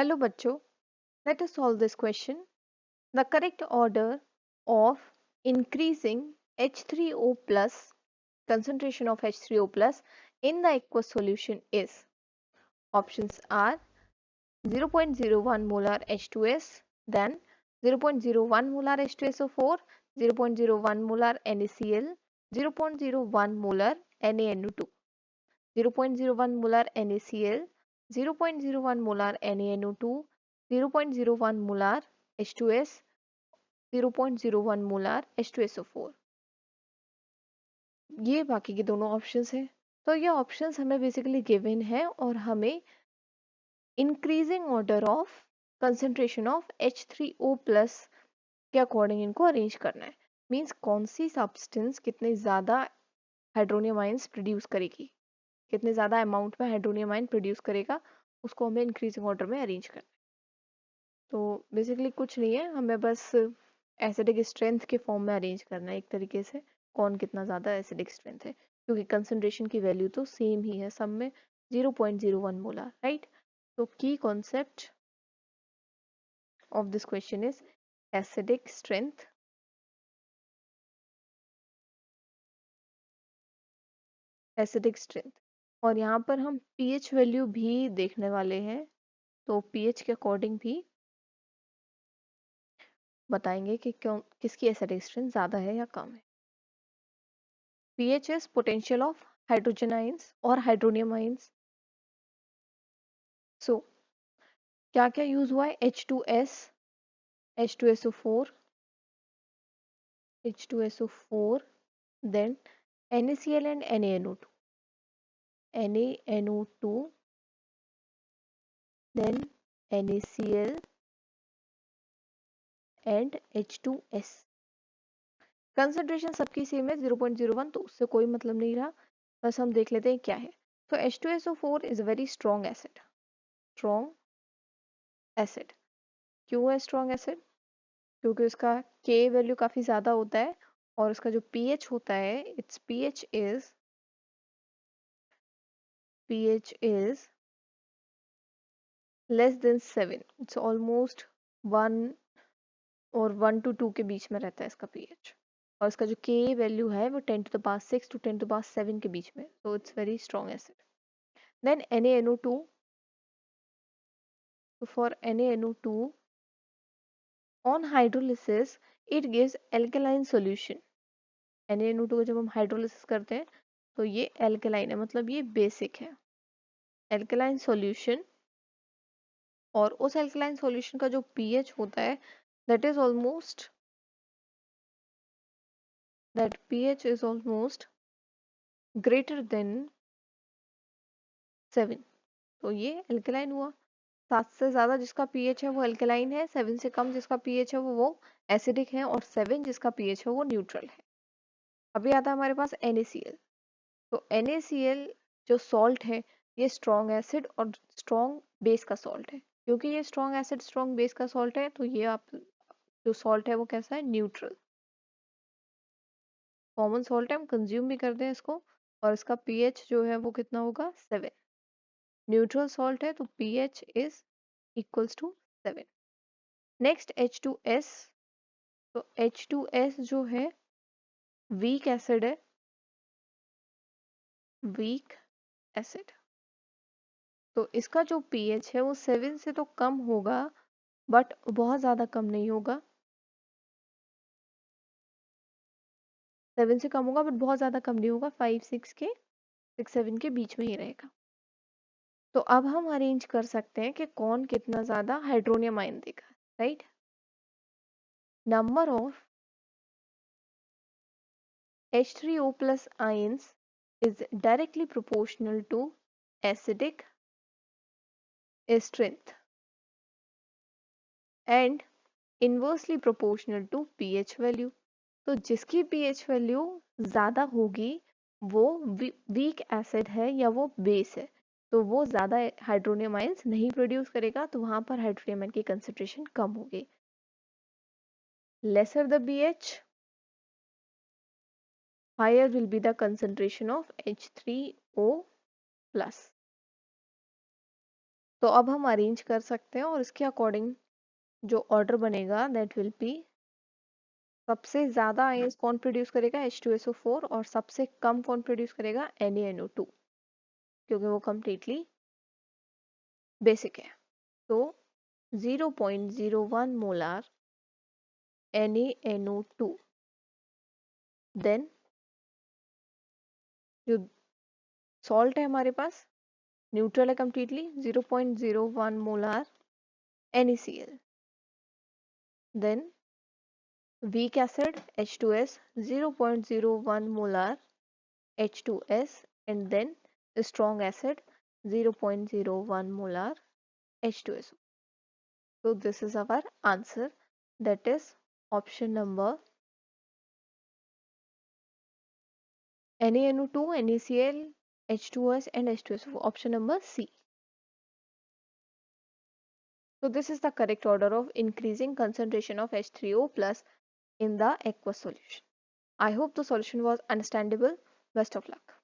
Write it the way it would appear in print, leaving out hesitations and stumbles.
Hello बच्चों, let us solve this question. The correct order of increasing H3O plus concentration of H3O plus in the aqueous solution is. Options are 0.01 molar H2S, then 0.01 molar H2SO4, 0.01 molar NaCl, 0.01 molar NaNO2. 0.01 molar NaCl, 0.01 molar NaNO2, 0.01 molar H2S, 0.01 molar H2SO4. ये बाकी के दोनों options हैं। तो ये options हमें basically given है और हमें increasing order of concentration of H3O plus के अकॉर्डिंग इनको अरेंज करना है। मीन्स कौन सी सब्सटेंस कितने ज़्यादा हाइड्रोनियम आयंस प्रोड्यूस करेगी, कितने ज़्यादा अमाउंट में हाइड्रोनियम आयन प्रोड्यूस करेगा, उसको हमें इंक्रीजिंग ऑर्डर में अरेंज करना है। तो बेसिकली कुछ नहीं है, हमें बस एसिडिक स्ट्रेंथ के फॉर्म में अरेंज करना है एक तरीके से, कौन कितना ज़्यादा एसिडिक स्ट्रेंथ है, क्योंकि कंसंट्रेशन की वैल्यू तो सेम ही है सब में, 0.01 मोलर, राइट। तो की concept of this question is acidic strength, acidic strength. और यहाँ पर हम पीएच वैल्यू भी देखने वाले हैं, तो पीएच के अकॉर्डिंग भी बताएंगे कि क्यों किसकी एसिडिक स्ट्रेंथ ज़्यादा है या कम है। pH is potential of hydrogen ions or hydronium ions. So क्या क्या यूज हुआ है, H2S, H2SO4, H2SO4, then NaCl and NaNO2, NaNO2, then NaCl and H2S। Concentration सबकी सेम है 0.01, तो उससे कोई मतलब नहीं रहा, बस हम देख लेते हैं क्या है। तो H2SO4 is very strong acid, strong acid. क्यों है स्ट्रॉन्ग एसिड? क्योंकि उसका K वैल्यू काफ़ी ज़्यादा होता है और उसका जो pH होता है, it's pH is less than 7, it's almost 1 और 1 to 2 के बीच में रहता है इसका pH। और इसका जो K वैल्यू है वो 10⁻6 to 10⁻7 के बीच में, so it's very strong acid. Then NaNO2, so for NaNO2 on hydrolysis it gives alkaline solution. NaNO2 को जब हम हाइड्रोलिसिस करते हैं तो ये एल्केलाइन है, मतलब ये बेसिक है, एल्केलाइन सॉल्यूशन। और उस एल्केलाइन सॉल्यूशन का जो pH होता है that pH is almost greater than 7, तो ये एल्केलाइन हुआ। 7 से ज़्यादा जिसका pH है वो एल्केलाइन है, 7 से कम जिसका pH है वो एसिडिक है, और 7 जिसका pH है वो न्यूट्रल है। अभी आता है हमारे पास NaCl। तो NaCl जो सॉल्ट है ये स्ट्रॉन्ग एसिड और स्ट्रॉन्ग बेस का सॉल्ट है। क्योंकि ये स्ट्रॉन्ग एसिड स्ट्रॉन्ग बेस का सॉल्ट है तो ये आप जो सॉल्ट है वो कैसा है, न्यूट्रल, कॉमन सॉल्ट है, हम कंज्यूम भी करते हैं इसको। और इसका pH जो है वो कितना होगा, 7। न्यूट्रल सॉल्ट है तो pH is equals to 7। Next H2S। तो H2S जो है वीक एसिड है, वीक एसिड। तो इसका जो pH है वो 7 से तो कम होगा बट बहुत ज़्यादा कम नहीं होगा, 7 से कम होगा बट बहुत ज़्यादा कम नहीं होगा, 5-6 के 6-7 के बीच में ही रहेगा। तो अब हम अरेंज कर सकते हैं कि कौन कितना ज़्यादा हाइड्रोनियम आयन देगा, right. Number of H3O plus ions is directly proportional to acidic strength and inversely proportional to pH value. तो जिसकी pH वैल्यू ज़्यादा होगी वो वीक एसिड है या वो बेस है, तो वो ज़्यादा हाइड्रोनियम आयंस नहीं प्रोड्यूस करेगा, तो वहाँ पर हाइड्रोनियम आयन की कंसंट्रेशन कम होगी। Lesser the pH, higher will be the concentration of H3O plus. तो अब हम अरेंज कर सकते हैं और इसके अकॉर्डिंग जो ऑर्डर बनेगा दैट विल बी सबसे ज़्यादा आयंस कौन प्रोड्यूस करेगा H2SO4 और सबसे कम कौन प्रोड्यूस करेगा NaNO2 क्योंकि वो कम्प्लीटली बेसिक है। तो 0.01 मोलार NaNO2 देन जो सॉल्ट है हमारे पास न्यूट्रल है completely 0.01 molar NaCl then weak acid H2S 0.01 molar H2S and then strong acid 0.01 molar H2SO. So this is our answer, that is option number NaNO2, NaCl, H2S and H2SO, option number C. So this is the correct order of increasing concentration of H3O plus in the aqueous solution. I hope the solution was understandable. Best of luck.